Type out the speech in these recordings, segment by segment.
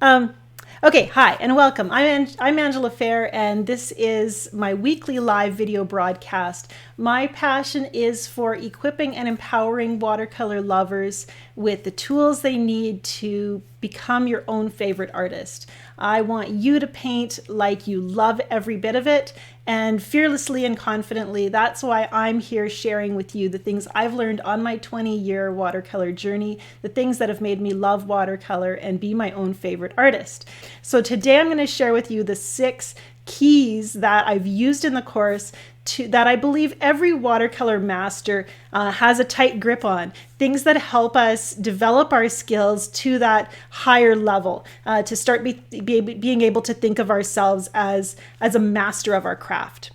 Um, okay, hi and welcome. I'm Angela Fehr, and this is my weekly live video broadcast. My passion is for equipping and empowering watercolor lovers with the tools they need to become your own favorite artist. I want you to paint like you love every bit of it, and fearlessly and confidently. That's why I'm here sharing with you the things I've learned on my 20-year watercolor journey, the things that have made me love watercolor and be my own favorite artist. So today I'm going to share with you the 6 keys that I've used in the course that I believe every watercolor master has a tight grip on. Things that help us develop our skills to that higher level, to start being able to think of ourselves as a master of our craft.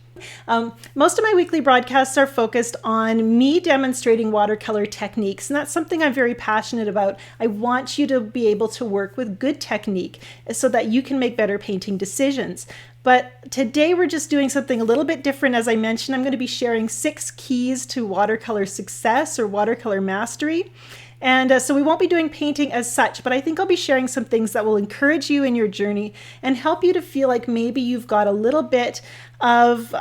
Most of my weekly broadcasts are focused on me demonstrating watercolor techniques, and that's something I'm very passionate about. I want you to be able to work with good technique so that you can make better painting decisions. But today we're just doing something a little bit different. As I mentioned, I'm going to be sharing 6 keys to watercolor success or watercolor mastery. And so we won't be doing painting as such, but I think I'll be sharing some things that will encourage you in your journey and help you to feel like maybe you've got a little bit of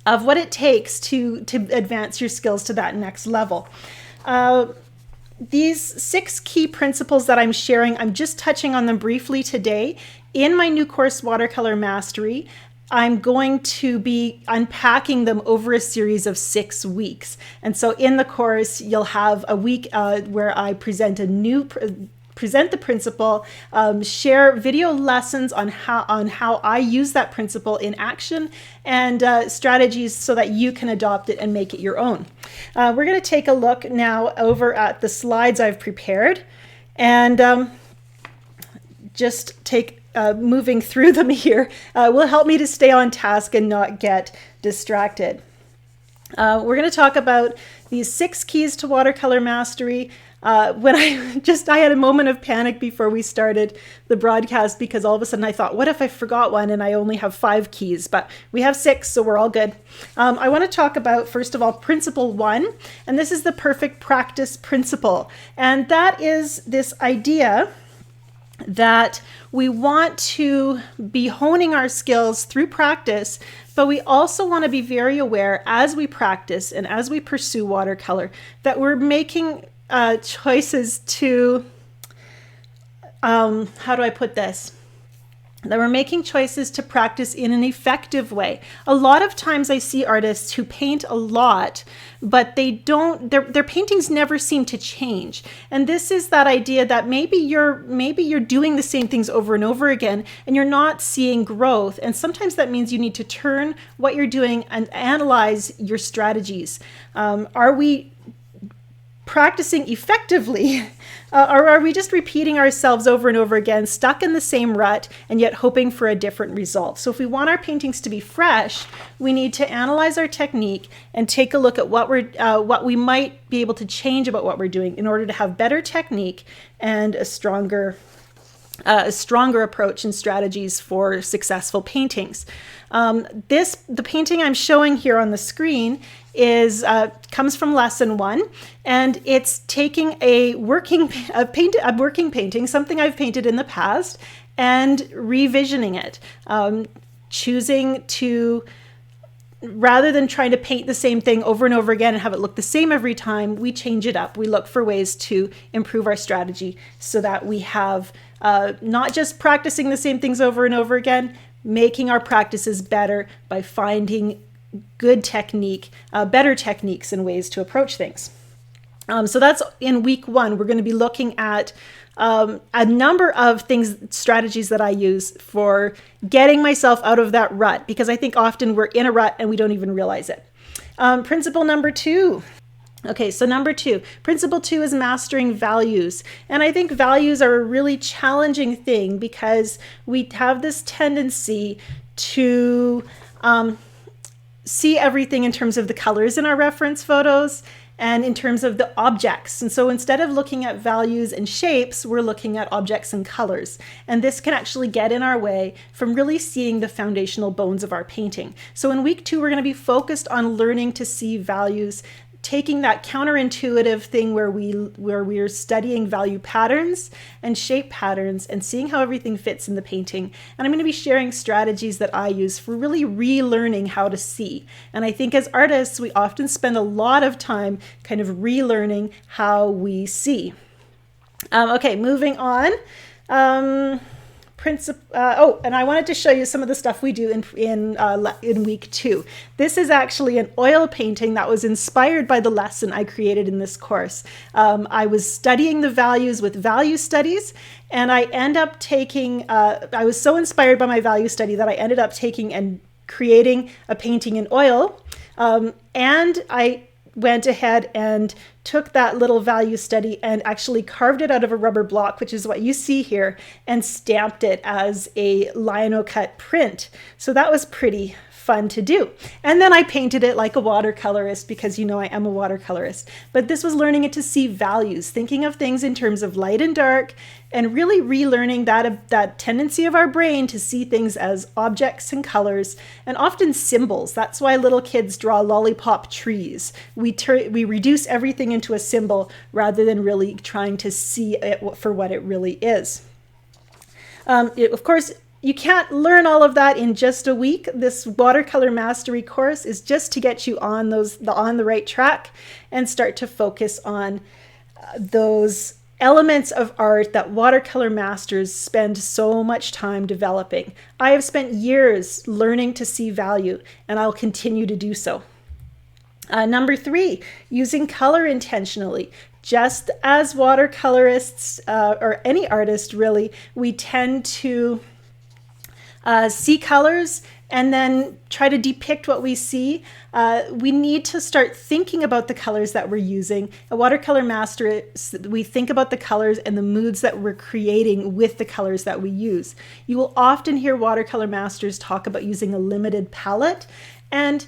what it takes to advance your skills to that next level. These 6 key principles that I'm sharing, I'm just touching on them briefly today. In my new course, Watercolor Mastery, I'm going to be unpacking them over a series of 6 weeks. And so in the course, you'll have a week where I present the principle, share video lessons on how I use that principle in action, and strategies so that you can adopt it and make it your own. We're going to take a look now over at the slides I've prepared, and just take moving through them here will help me to stay on task and not get distracted. We're going to talk about these 6 keys to watercolor mastery. When I had a moment of panic before we started the broadcast, because all of a sudden I thought, what if I forgot one and I only have 5 keys? But we have 6, so we're all good. I want to talk about, first of all, principle 1, and this is the perfect practice principle. And that is this idea that we want to be honing our skills through practice, but we also want to be very aware as we practice and as we pursue watercolor that we're making choices to, how do I put this? That we're making choices to practice in an effective way. A lot of times I see artists who paint a lot, but they don't, their paintings never seem to change. And this is that idea that maybe you're doing the same things over and over again and you're not seeing growth. And sometimes that means you need to turn what you're doing and analyze your strategies. Are we practicing effectively, or are we just repeating ourselves over and over again, stuck in the same rut and yet hoping for a different result? So if we want our paintings to be fresh, we need to analyze our technique and take a look at what we might be able to change about what we're doing in order to have better technique and a stronger approach and strategies for successful paintings. The painting I'm showing here on the screen comes from lesson 1, and it's taking a working painting, something I've painted in the past, and revisioning it, choosing to, rather than trying to paint the same thing over and over again and have it look the same every time, we change it up. We look for ways to improve our strategy so that we have not just practicing the same things over and over again, making our practices better by finding good technique, better techniques and ways to approach things. So that's in week 1. We're going to be looking at a number of strategies that I use for getting myself out of that rut, because I think often we're in a rut and we don't even realize it. Principle number 2. Okay, so number 2, principle 2 is mastering values. And I think values are a really challenging thing because we have this tendency to see everything in terms of the colors in our reference photos and in terms of the objects. And so instead of looking at values and shapes, we're looking at objects and colors. And this can actually get in our way from really seeing the foundational bones of our painting. So in week 2, we're going to be focused on learning to see values taking that counterintuitive thing where we're studying value patterns and shape patterns and seeing how everything fits in the painting. And I'm going to be sharing strategies that I use for really relearning how to see. And I think as artists, we often spend a lot of time kind of relearning how we see. Okay, moving on. And I wanted to show you some of the stuff we do in week 2. This is actually an oil painting that was inspired by the lesson I created in this course. I was studying the values with value studies, and I end up taking, I was so inspired by my value study that I ended up taking and creating a painting in oil. And I went ahead and took that little value study and actually carved it out of a rubber block, which is what you see here, and stamped it as a lino-cut print. So that was pretty fun to do. And then I painted it like a watercolorist because, you know, I am a watercolorist. But this was learning it to see values, thinking of things in terms of light and dark, and really relearning that tendency of our brain to see things as objects and colors, and often symbols. That's why little kids draw lollipop trees. We reduce everything into a symbol rather than really trying to see it for what it really is. Of course, you can't learn all of that in just a week. This Watercolor Mastery course is just to get you on the right track and start to focus on those elements of art that watercolor masters spend so much time developing. I have spent years learning to see value, and I'll continue to do so. Number 3, using color intentionally. Just as watercolorists, or any artist really, we tend to see colors and then try to depict what we see. We need to start thinking about the colors that we're using. A watercolor master, we think about the colors and the moods that we're creating with the colors that we use. You will often hear watercolor masters talk about using a limited palette, and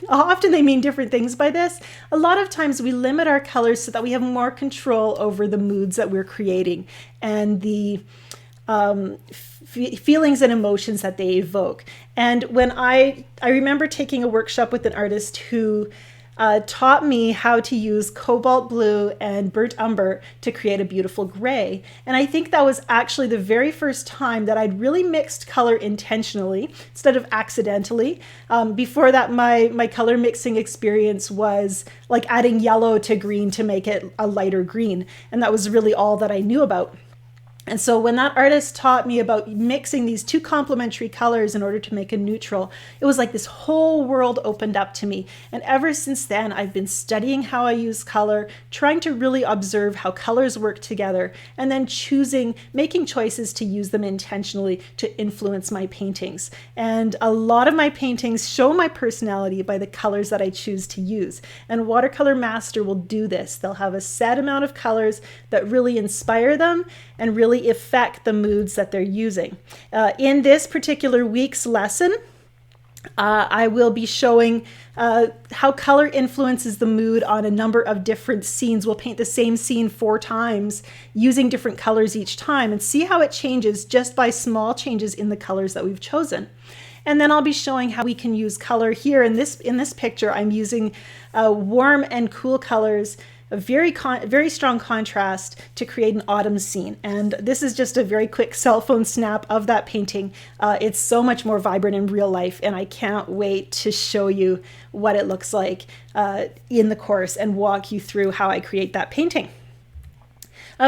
often they mean different things by this. A lot of times we limit our colors so that we have more control over the moods that we're creating and the feelings and emotions that they evoke. And when I remember taking a workshop with an artist who taught me how to use cobalt blue and burnt umber to create a beautiful gray. And I think that was actually the very first time that I'd really mixed color intentionally instead of accidentally. Before that, my color mixing experience was like adding yellow to green to make it a lighter green. And that was really all that I knew about. And so when that artist taught me about mixing these two complementary colors in order to make a neutral, it was like this whole world opened up to me. And ever since then, I've been studying how I use color, trying to really observe how colors work together, and then making choices to use them intentionally to influence my paintings. And a lot of my paintings show my personality by the colors that I choose to use. And Watercolor Master will do this. They'll have a set amount of colors that really inspire them and really affect the moods that they're using. In this particular week's lesson, I will be showing how color influences the mood on a number of different scenes. We'll paint the same scene 4 times using different colors each time and see how it changes just by small changes in the colors that we've chosen. And then I'll be showing how we can use color here. In this picture, I'm using warm and cool colors, a very strong contrast to create an autumn scene. And this is just a very quick cell phone snap of that painting. It's so much more vibrant in real life, and I can't wait to show you what it looks like in the course and walk you through how I create that painting.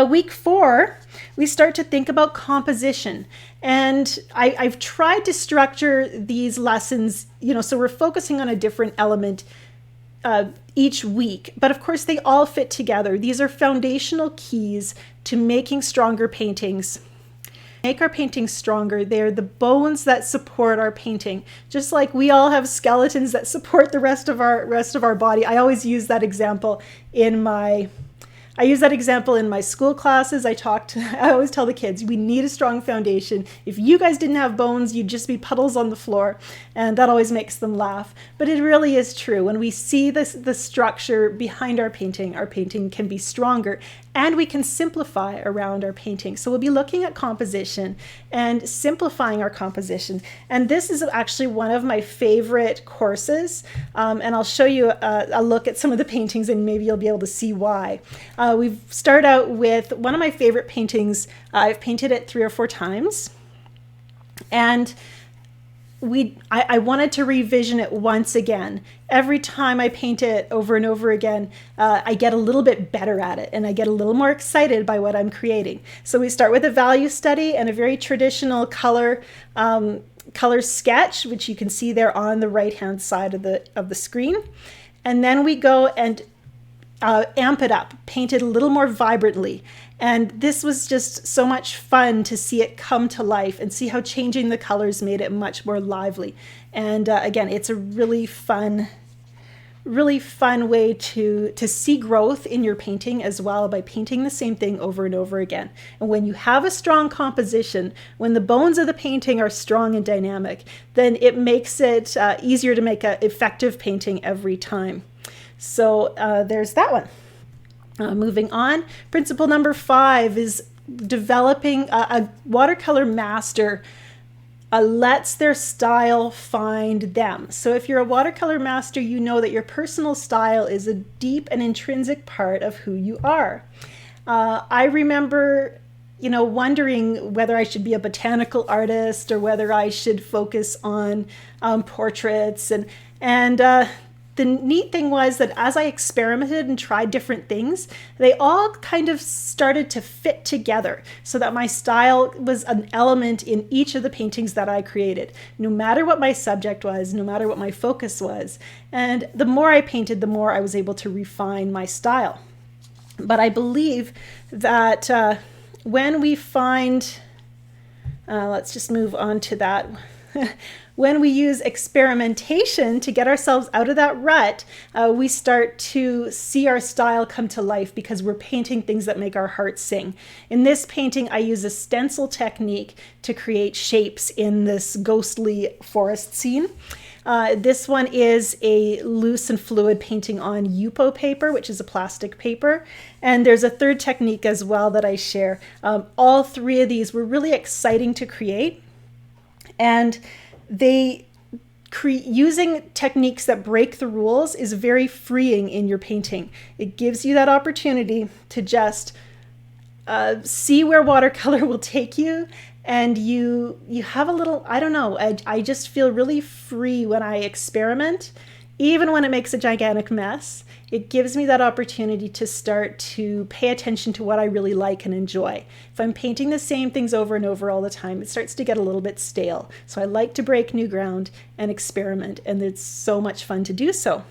Week 4, we start to think about composition. And I've tried to structure these lessons, so we're focusing on a different element each week, but of course they all fit together. These are foundational keys to making stronger paintings. Make our paintings stronger. They're the bones that support our painting. Just like we all have skeletons that support the rest of our body. I always use that example in my I use that example in my school classes. I always tell the kids, we need a strong foundation. If you guys didn't have bones, you'd just be puddles on the floor. And that always makes them laugh. But it really is true. When we see the structure behind our painting can be stronger, and we can simplify around our painting. So we'll be looking at composition and simplifying our composition. And this is actually one of my favorite courses. And I'll show you a look at some of the paintings, and maybe you'll be able to see why. We start out with one of my favorite paintings. I've painted it 3 or 4 times. And I wanted to revision it once again. Every time I paint it over and over again, I get a little bit better at it, and I get a little more excited by what I'm creating. So we start with a value study and a very traditional color sketch, which you can see there on the right-hand side of the screen. And then we go and amp it up, paint it a little more vibrantly. And this was just so much fun to see it come to life and see how changing the colors made it much more lively. And again, it's a really fun way to see growth in your painting as well, by painting the same thing over and over again. And when you have a strong composition, when the bones of the painting are strong and dynamic, then it makes it easier to make an effective painting every time. So there's that one. Moving on, principle number 5 is developing a watercolor master lets their style find them. So if you're a watercolor master, you know that your personal style is a deep and intrinsic part of who you are. I remember, wondering whether I should be a botanical artist or whether I should focus on portraits. And the neat thing was that as I experimented and tried different things, they all kind of started to fit together so that my style was an element in each of the paintings that I created, no matter what my subject was, no matter what my focus was. And the more I painted, the more I was able to refine my style. But I believe that when we find, let's just move on to that. When we use experimentation to get ourselves out of that rut, we start to see our style come to life because we're painting things that make our hearts sing. In this painting, I use a stencil technique to create shapes in this ghostly forest scene. This one is a loose and fluid painting on Yupo paper, which is a plastic paper. And there's a third technique as well that I share. All 3 of these were really exciting to create. And using techniques that break the rules is very freeing in your painting. It gives you that opportunity to just see where watercolor will take you, and you have a little, I don't know, I just feel really free when I experiment, even when it makes a gigantic mess. It gives me that opportunity to start to pay attention to what I really like and enjoy. If I'm painting the same things over and over all the time, it starts to get a little bit stale. So I like to break new ground and experiment, and it's so much fun to do so.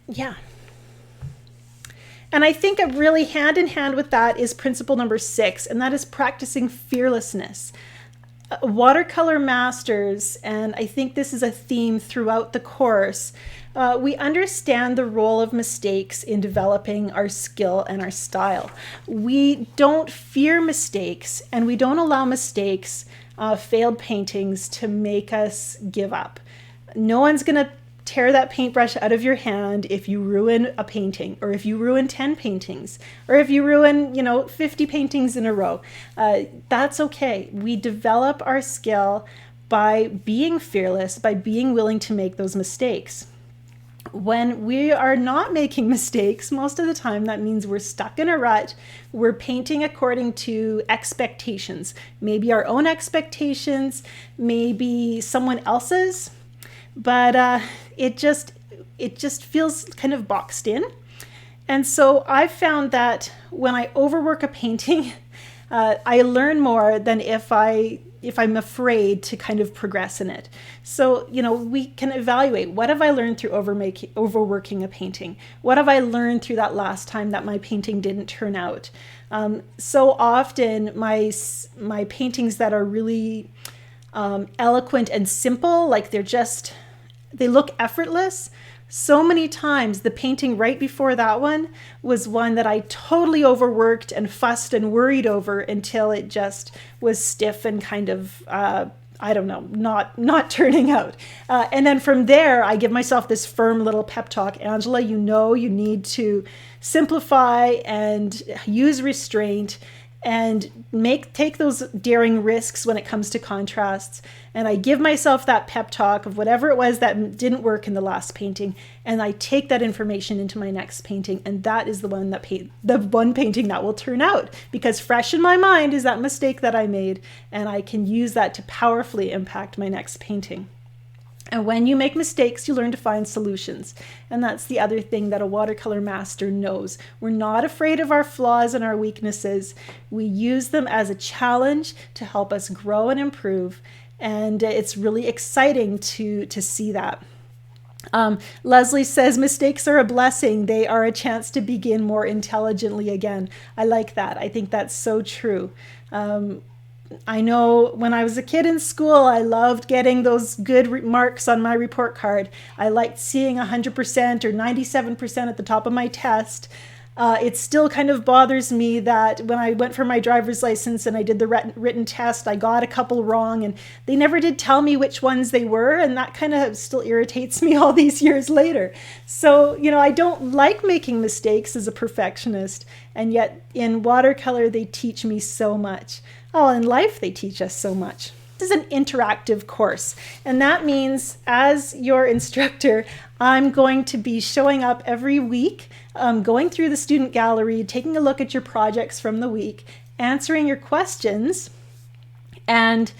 Yeah. And I think a really hand in hand with that is principle number 6, and that is practicing fearlessness. Watercolor masters, and I think this is a theme throughout the course, we understand the role of mistakes in developing our skill and our style. We don't fear mistakes, and we don't allow mistakes, failed paintings, to make us give up. No one's going to tear that paintbrush out of your hand if you ruin a painting, or if you ruin 10 paintings, or if you ruin, 50 paintings in a row. That's okay. We develop our skill by being fearless, by being willing to make those mistakes. When we are not making mistakes, most of the time that means we're stuck in a rut. We're painting according to expectations, maybe our own expectations, maybe someone else's, but it just feels kind of boxed in. And so I've found that when I overwork a painting, I learn more than if I'm afraid to kind of progress in it. So, we can evaluate, what have I learned through overworking a painting? What have I learned through that last time that my painting didn't turn out? So often my paintings that are really eloquent and simple, like they look effortless. so many times the painting right before that one was one that I totally overworked and fussed and worried over until it just was stiff and kind of I don't know, not turning out. And then from there, I give myself this firm little pep talk. Angela, you know you need to simplify and use restraint and take those daring risks when it comes to contrasts. And I give myself that pep talk of whatever it was that didn't work in the last painting, and I take that information into my next painting, and that is the one painting that will turn out, because fresh in my mind is that mistake that I made, and I can use that to powerfully impact my next painting. And when you make mistakes, you learn to find solutions. And that's the other thing that a watercolor master knows. We're not afraid of our flaws and our weaknesses. We use them as a challenge to help us grow and improve. And it's really exciting to see that. Leslie says, mistakes are a blessing. They are a chance to begin more intelligently again. I like that. I think that's so true. I know when I was a kid in school, I loved getting those good marks on my report card. I liked seeing 100% or 97% at the top of my test. It still kind of bothers me that when I went for my driver's license and I did the written test, I got a couple wrong and they never did tell me which ones they were. And that kind of still irritates me all these years later. So, you know, I don't like making mistakes as a perfectionist. And yet in watercolor, they teach me so much. Oh, in life, they teach us so much. This is an interactive course, and that means as your instructor, I'm going to be showing up every week, going through the student gallery, taking a look at your projects from the week, answering your questions, and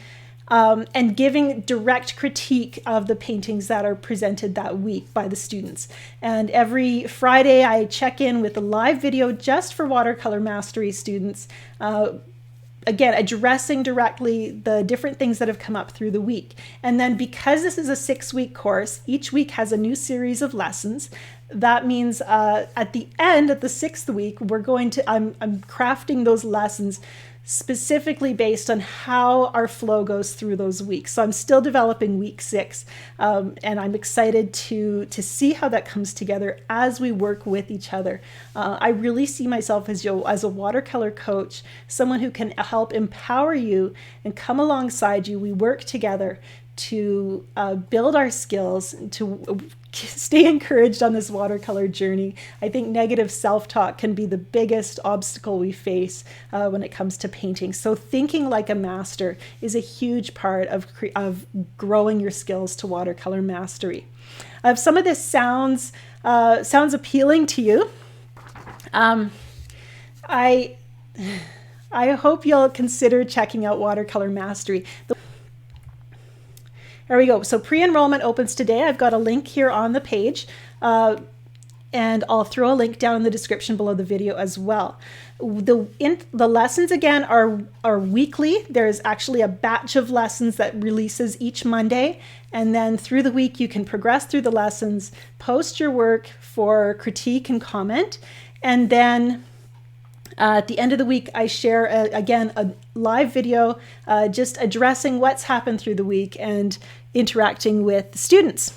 giving direct critique of the paintings that are presented that week by the students. And every Friday, I check in with a live video just for Watercolor Mastery students, again, addressing directly the different things that have come up through the week. And then because this is a 6-week course, each week has a new series of lessons. That means at the end of the 6th week, I'm crafting those lessons specifically based on how our flow goes through those weeks. So I'm still developing week 6, and I'm excited to see how that comes together as we work with each other. I really see myself as a watercolor coach, someone who can help empower you and come alongside you. We work together to build our skills, to stay encouraged on this watercolor journey. I think negative self-talk can be the biggest obstacle we face when it comes to painting. So thinking like a master is a huge part of growing your skills to watercolor mastery. If some of this sounds appealing to you, I hope you'll consider checking out Watercolor Mastery. There we go. So pre-enrollment opens today. I've got a link here on the page, and I'll throw a link down in the description below the video as well. The lessons again are weekly. There's actually a batch of lessons that releases each Monday, and then through the week you can progress through the lessons, post your work for critique and comment, and then at the end of the week, I share, again, a live video just addressing what's happened through the week and interacting with the students.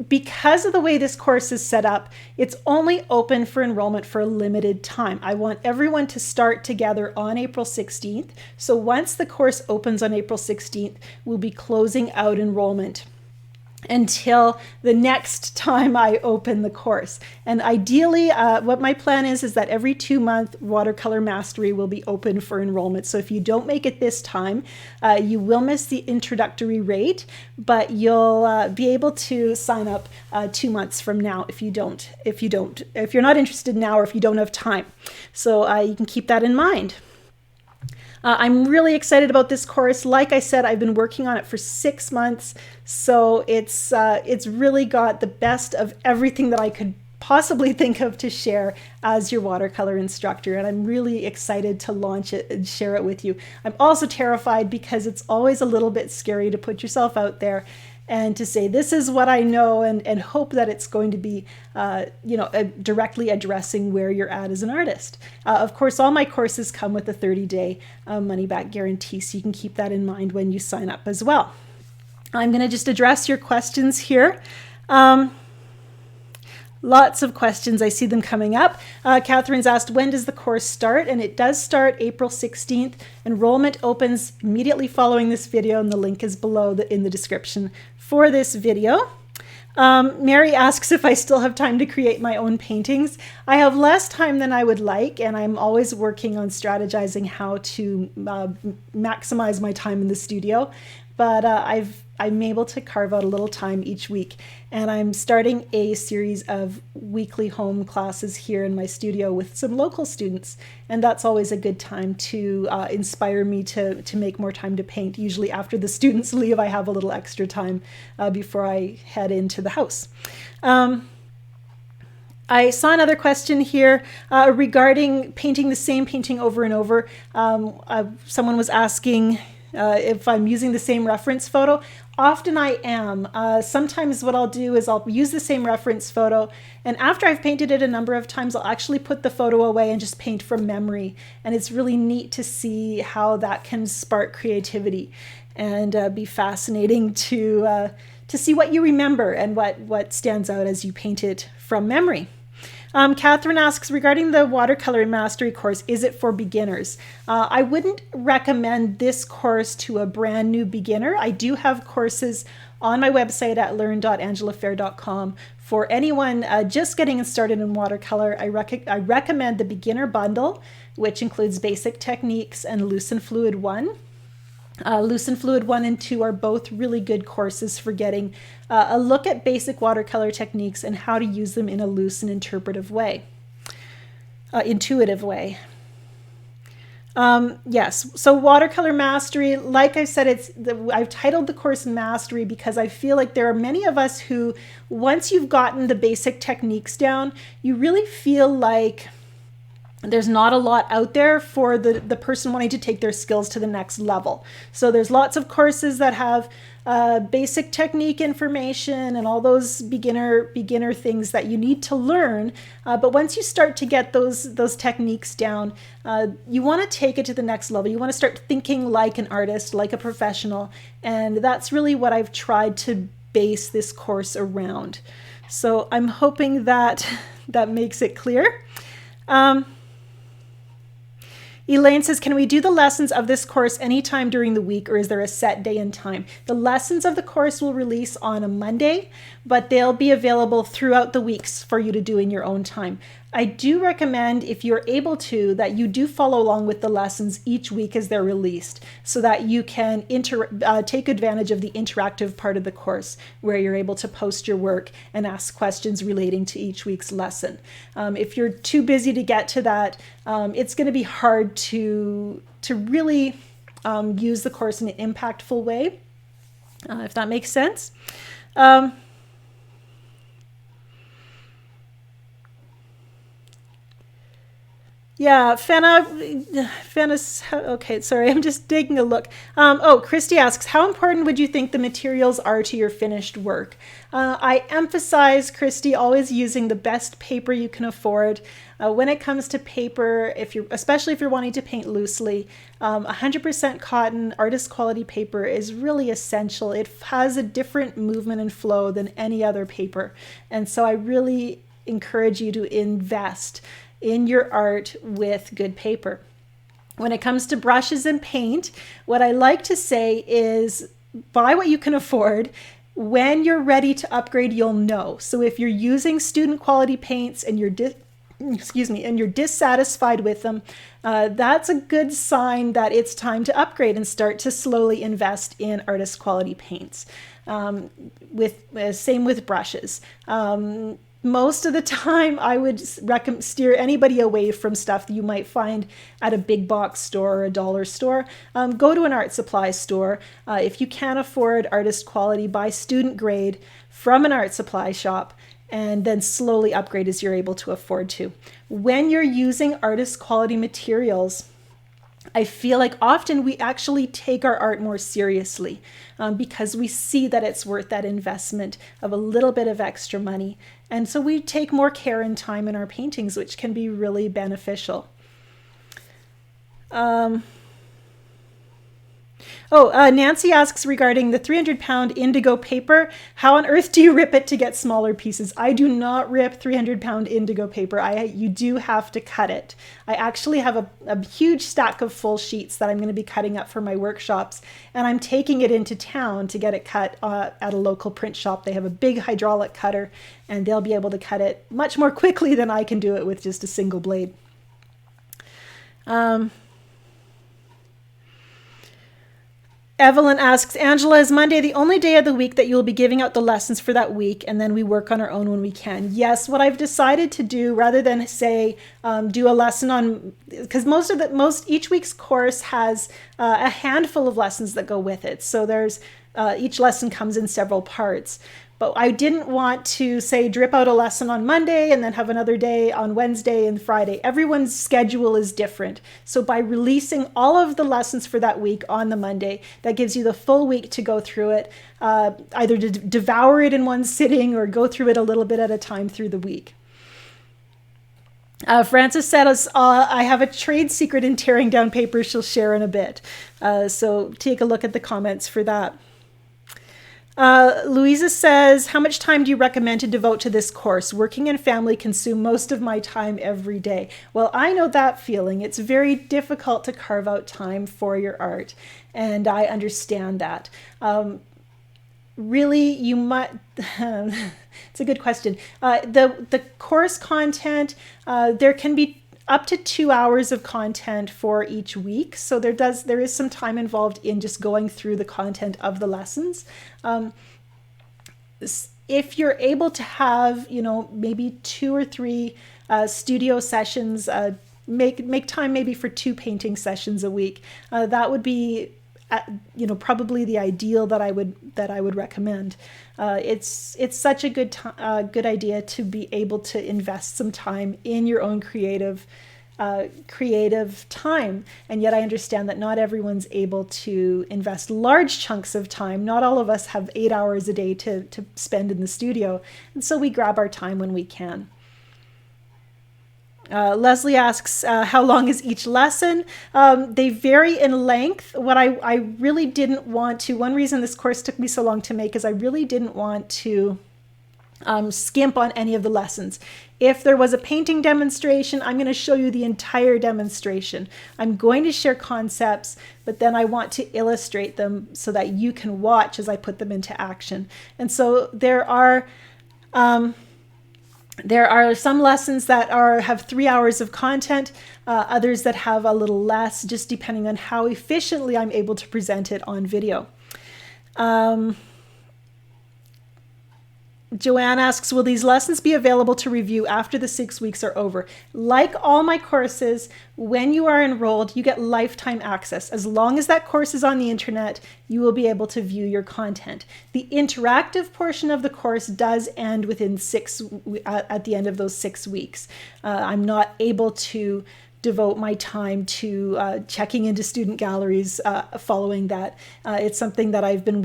Because of the way this course is set up, it's only open for enrollment for a limited time. I want everyone to start together on April 16th. So once the course opens on April 16th, we'll be closing out enrollment until the next time I open the course. And ideally, what my plan is that every 2-month Watercolor Mastery will be open for enrollment. So if you don't make it this time, you will miss the introductory rate, but you'll be able to sign up 2 months from now if you're not interested now or if you don't have time. So you can keep that in mind. I'm really excited about this course. Like I said, I've been working on it for 6 months, so it's really got the best of everything that I could possibly think of to share as your watercolor instructor, and I'm really excited to launch it and share it with you. I'm also terrified because it's always a little bit scary to put yourself out there and to say, this is what I know, and hope that it's going to be, directly addressing where you're at as an artist. Of course, all my courses come with a 30-day money-back guarantee, so you can keep that in mind when you sign up as well. I'm going to just address your questions here. Lots of questions. I see them coming up. Catherine's asked, when does the course start? And it does start April 16th. Enrollment opens immediately following this video, and the link is below in the description for this video. Mary asks if I still have time to create my own paintings. I have less time than I would like, and I'm always working on strategizing how to maximize my time in the studio. But I'm able to carve out a little time each week, and I'm starting a series of weekly home classes here in my studio with some local students, and that's always a good time to inspire me to make more time to paint. Usually after the students leave, I have a little extra time before I head into the house. I saw another question here regarding painting the same painting over and over. Someone was asking if I'm using the same reference photo. Often I am. Sometimes what I'll do is I'll use the same reference photo, and after I've painted it a number of times, I'll actually put the photo away and just paint from memory. And it's really neat to see how that can spark creativity and be fascinating to see what you remember and what stands out as you paint it from memory. Catherine asks, regarding the Watercolour Mastery course, is it for beginners? I wouldn't recommend this course to a brand new beginner. I do have courses on my website at learn.angelafehr.com for anyone just getting started in watercolor. I recommend the beginner bundle, which includes basic techniques and loose and fluid 1. Loose and Fluid 1 and 2 are both really good courses for getting a look at basic watercolor techniques and how to use them in a loose and intuitive way. Yes, so Watercolor Mastery, like I said, I've titled the course Mastery because I feel like there are many of us who, once you've gotten the basic techniques down, you really feel like there's not a lot out there for the person wanting to take their skills to the next level. So there's lots of courses that have basic technique information and all those beginner things that you need to learn. But once you start to get those techniques down, you want to take it to the next level. You want to start thinking like an artist, like a professional. And that's really what I've tried to base this course around. So I'm hoping that that makes it clear. Elaine says, can we do the lessons of this course anytime during the week, or is there a set day and time? The lessons of the course will release on a Monday, but they'll be available throughout the weeks for you to do in your own time. I do recommend, if you're able to, that you do follow along with the lessons each week as they're released, so that you can take advantage of the interactive part of the course, where you're able to post your work and ask questions relating to each week's lesson. If you're too busy to get to that, it's going to be hard to really use the course in an impactful way, if that makes sense. Yeah, Fenna's, okay, sorry, I'm just taking a look. Christy asks, how important would you think the materials are to your finished work? I emphasize, Christy, always using the best paper you can afford. When it comes to paper, especially if you're wanting to paint loosely, 100% cotton, artist quality paper is really essential. It has a different movement and flow than any other paper. And so I really encourage you to invest in your art with good paper. When it comes to brushes and paint, what I like to say is buy what you can afford. When you're ready to upgrade, you'll know. So if you're using student quality paints and you're dissatisfied with them, that's a good sign that it's time to upgrade and start to slowly invest in artist quality paints. Same with brushes. Most of the time, I would steer anybody away from stuff that you might find at a big box store or a dollar store. Go to an art supply store. If you can't afford artist quality, buy student grade from an art supply shop, and then slowly upgrade as you're able to afford to. When you're using artist quality materials, I feel like often we actually take our art more seriously because we see that it's worth that investment of a little bit of extra money. And so we take more care and time in our paintings, which can be really beneficial. Oh, Nancy asks regarding the 300-pound indigo paper, how on earth do you rip it to get smaller pieces? I do not rip 300-pound indigo paper. You do have to cut it. I actually have a huge stack of full sheets that I'm going to be cutting up for my workshops, and I'm taking it into town to get it cut at a local print shop. They have a big hydraulic cutter, and they'll be able to cut it much more quickly than I can do it with just a single blade. Evelyn asks, Angela, is Monday the only day of the week that you will be giving out the lessons for that week, and then we work on our own when we can? Yes, what I've decided to do, rather than say do a lesson on, because each week's course has a handful of lessons that go with it. So there's each lesson comes in several parts. But I didn't want to say drip out a lesson on Monday and then have another day on Wednesday and Friday. Everyone's schedule is different. So by releasing all of the lessons for that week on the Monday, that gives you the full week to go through it, either to devour it in one sitting or go through it a little bit at a time through the week. Frances says, I have a trade secret in tearing down paper she'll share in a bit. So take a look at the comments for that. Louisa says, how much time do you recommend to devote to this course? Working and family consume most of my time every day. Well, I know that feeling. It's very difficult to carve out time for your art, and I understand that. Really, you might, it's a good question. The course content, there can be up to 2 hours of content for each week. So there is some time involved in just going through the content of the lessons. If you're able to have, maybe 2 or 3 studio sessions, make time maybe for 2 painting sessions a week. That would be, probably the ideal that I would recommend. It's such a good idea to be able to invest some time in your own creative time. And yet I understand that not everyone's able to invest large chunks of time. Not all of us have 8 hours a day to spend in the studio. And so we grab our time when we can. Leslie asks, how long is each lesson? They vary in length. What I really didn't want to, one reason this course took me so long to make is I really didn't want to skimp on any of the lessons. If there was a painting demonstration, I'm going to show you the entire demonstration. I'm going to share concepts, but then I want to illustrate them so that you can watch as I put them into action. And so there are some lessons that have 3 hours of content, others that have a little less, just depending on how efficiently I'm able to present it on video. Joanne asks, will these lessons be available to review after the 6 weeks are over? Like all my courses, when you are enrolled, you get lifetime access. As long as that course is on the internet, you will be able to view your content. The interactive portion of the course does end within at the end of those 6 weeks. I'm not able to devote my time to checking into student galleries following that. It's something that I've been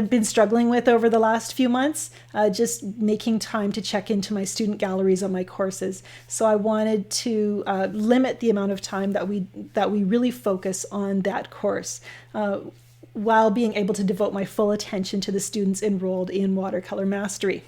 been struggling with over the last few months, just making time to check into my student galleries on my courses. So I wanted to limit the amount of time that we really focus on that course, while being able to devote my full attention to the students enrolled in Watercolour Mastery.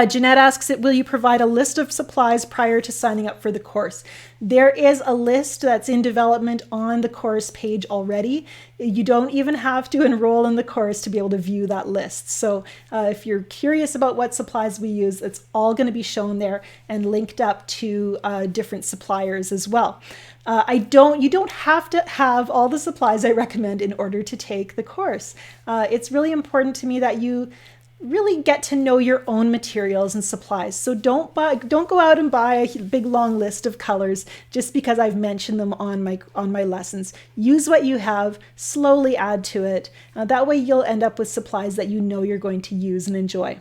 Jeanette asks, will you provide a list of supplies prior to signing up for the course? There is a list that's in development on the course page already. You don't even have to enroll in the course to be able to view that list. So if you're curious about what supplies we use, it's all going to be shown there and linked up to different suppliers as well. You don't have to have all the supplies I recommend in order to take the course. It's really important to me that you really get to know your own materials and supplies. So don't go out and buy a big long list of colors just because I've mentioned them on my lessons. Use what you have, slowly add to it. That way you'll end up with supplies that you know you're going to use and enjoy.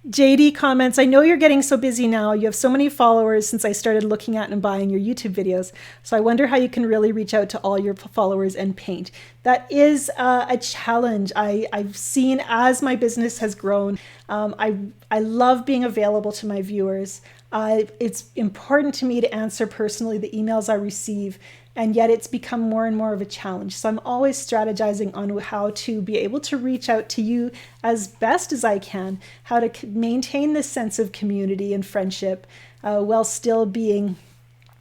JD comments, I know you're getting so busy now. You have so many followers since I started looking at and buying your YouTube videos. So I wonder how you can really reach out to all your followers and paint. That is a challenge. I've seen as my business has grown. I love being available to my viewers. It's important to me to answer personally the emails I receive, and yet it's become more and more of a challenge. So I'm always strategizing on how to be able to reach out to you as best as I can, how to maintain this sense of community and friendship while still being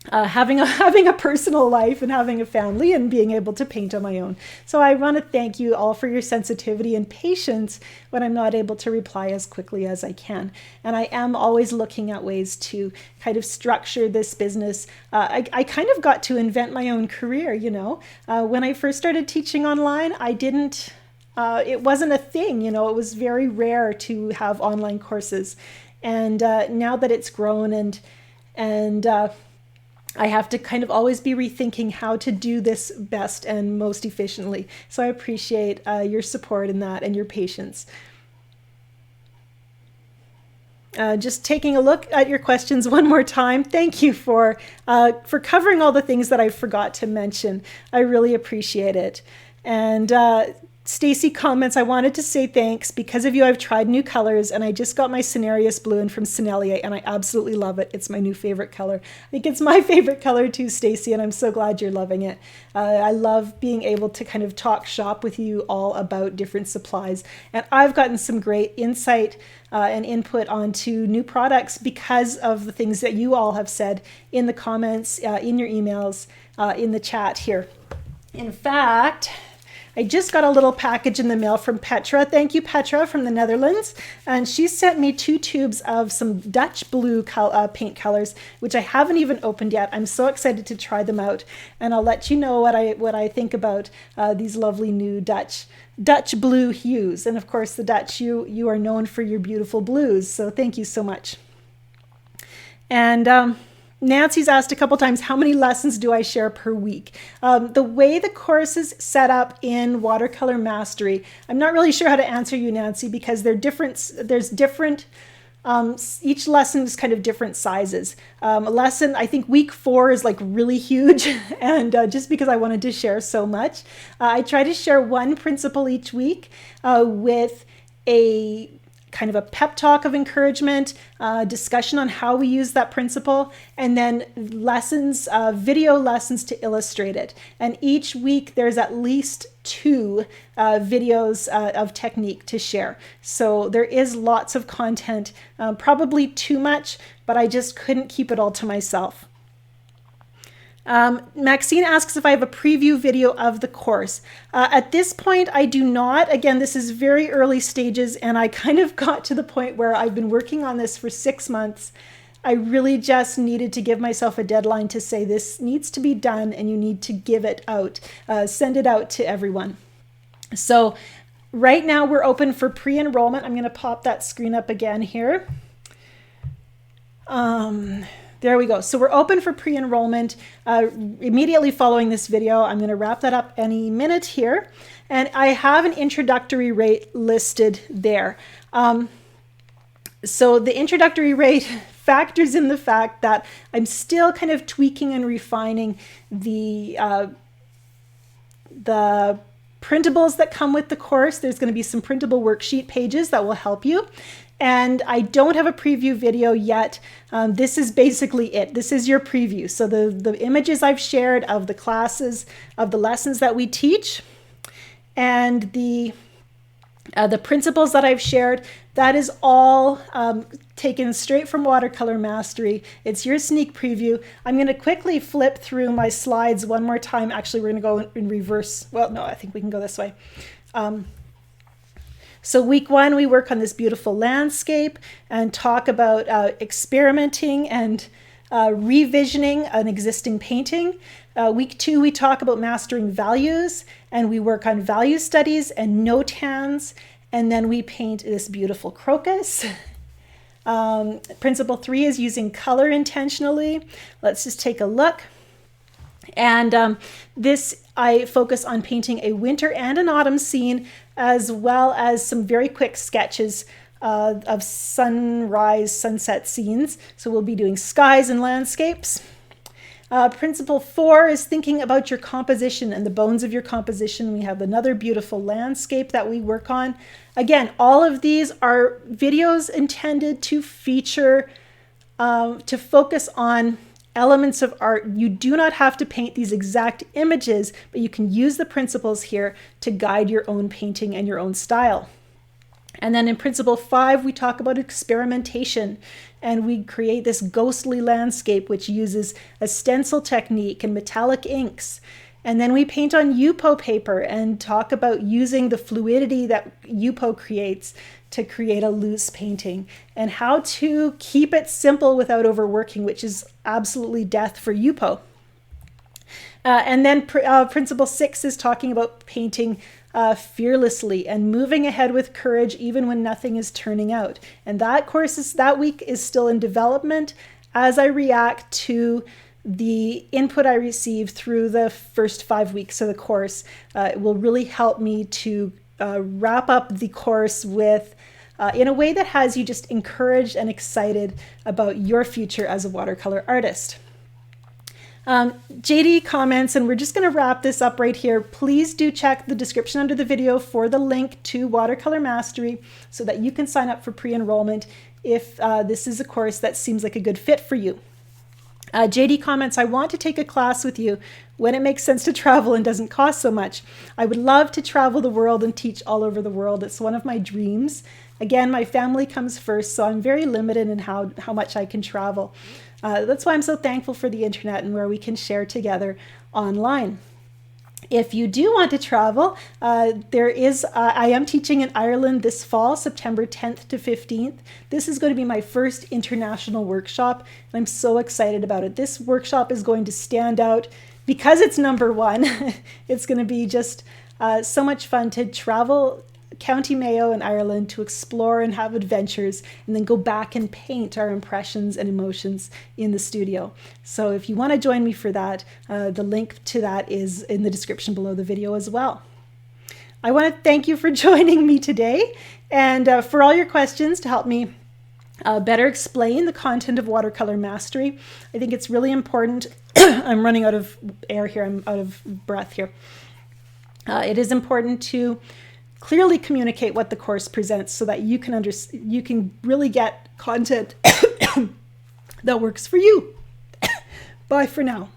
having a personal life and having a family and being able to paint on my own. So I want to thank you all for your sensitivity and patience when I'm not able to reply as quickly as I can. And I am always looking at ways to kind of structure this business. I kind of got to invent my own career, you know. When I first started teaching online, it wasn't a thing, you know. It was very rare to have online courses. And now that it's grown and I have to kind of always be rethinking how to do this best and most efficiently. So I appreciate your support in that and your patience. Just taking a look at your questions one more time. Thank you for covering all the things that I forgot to mention. I really appreciate it. And Stacy comments, I wanted to say thanks. Because of you, I've tried new colors, and I just got my Cenarius blue in from Sennelier, and I absolutely love it. It's my new favorite color. I think it's my favorite color too, Stacy, and I'm so glad you're loving it. I love being able to kind of talk shop with you all about different supplies, and I've gotten some great insight and input onto new products because of the things that you all have said in the comments, in your emails, in the chat here. In fact, I just got a little package in the mail from Petra. Thank you, Petra, from the Netherlands. And she sent me 2 tubes of some Dutch blue paint colors, which I haven't even opened yet. I'm so excited to try them out. And I'll let you know what I think about these lovely new Dutch blue hues. And of course, the Dutch, you are known for your beautiful blues. So thank you so much. And Nancy's asked a couple times, how many lessons do I share per week? The way the course is set up in Watercolour Mastery, I'm not really sure how to answer you, Nancy, because there's different, each lesson is kind of different sizes. A lesson, I think week 4 is like really huge, and just because I wanted to share so much, I try to share one principle each week with a kind of a pep talk of encouragement, discussion on how we use that principle, and then lessons, video lessons to illustrate it. And each week there's at least 2 videos of technique to share. So there is lots of content, probably too much, but I just couldn't keep it all to myself. Maxine asks if I have a preview video of the course. At this point, I do not. Again, this is very early stages, and I kind of got to the point where I've been working on this for 6 months. I really just needed to give myself a deadline to say this needs to be done, and you need to give it out, send it out to everyone. So right now we're open for pre-enrollment. I'm going to pop that screen up again here. There we go. So we're open for pre-enrollment immediately following this video. I'm going to wrap that up any minute here. And I have an introductory rate listed there. So the introductory rate factors in the fact that I'm still kind of tweaking and refining the printables that come with the course. There's going to be some printable worksheet pages that will help you. And I don't have a preview video yet. This is basically it. This is your preview. So the images I've shared of the classes, of the lessons that we teach, and the principles that I've shared, that is all taken straight from Watercolour Mastery. It's your sneak preview. I'm going to quickly flip through my slides one more time. Actually, we're going to go in reverse. Well, no, I think we can go this way. So week 1, we work on this beautiful landscape and talk about experimenting and revisioning an existing painting. Week 2, we talk about mastering values, and we work on value studies and no-tans, and then we paint this beautiful crocus. Principle 3 is using color intentionally. Let's just take a look. And this, I focus on painting a winter and an autumn scene, as well as some very quick sketches of sunrise, sunset scenes. So we'll be doing skies and landscapes. Principle 4 is thinking about your composition and the bones of your composition. We have another beautiful landscape that we work on. Again, all of these are videos intended to feature, to focus on elements of art. You do not have to paint these exact images, but you can use the principles here to guide your own painting and your own style. And then in principle 5, we talk about experimentation, and we create this ghostly landscape, which uses a stencil technique and metallic inks. And then we paint on Yupo paper and talk about using the fluidity that Yupo creates to create a loose painting, and how to keep it simple without overworking, which is absolutely death for Yupo. And then principle 6 is talking about painting fearlessly and moving ahead with courage even when nothing is turning out. And that course that week is still in development as I react to the input I receive through the first 5 weeks of the course. It will really help me to wrap up the course with in a way that has you just encouraged and excited about your future as a watercolor artist. JD comments, and we're just going to wrap this up right here. Please do check the description under the video for the link to Watercolour Mastery so that you can sign up for pre-enrollment if this is a course that seems like a good fit for you. JD comments, I want to take a class with you when it makes sense to travel and doesn't cost so much. I would love to travel the world and teach all over the world. It's one of my dreams. Again, my family comes first, so I'm very limited in how much I can travel. That's why I'm so thankful for the internet and where we can share together online. If you do want to travel, I am teaching in Ireland this fall, September 10th to 15th. This is going to be my first international workshop, and I'm so excited about it. This workshop is going to stand out because it's number one. It's going to be just so much fun to travel County Mayo in Ireland to explore and have adventures, and then go back and paint our impressions and emotions in the studio. So if you want to join me for that, the link to that is in the description below the video as well. I want to thank you for joining me today, and for all your questions to help me better explain the content of Watercolour Mastery. I think it's really important. I'm running out of air here. I'm out of breath here. It is important to clearly communicate what the course presents so that you can really get content that works for you. Bye for now.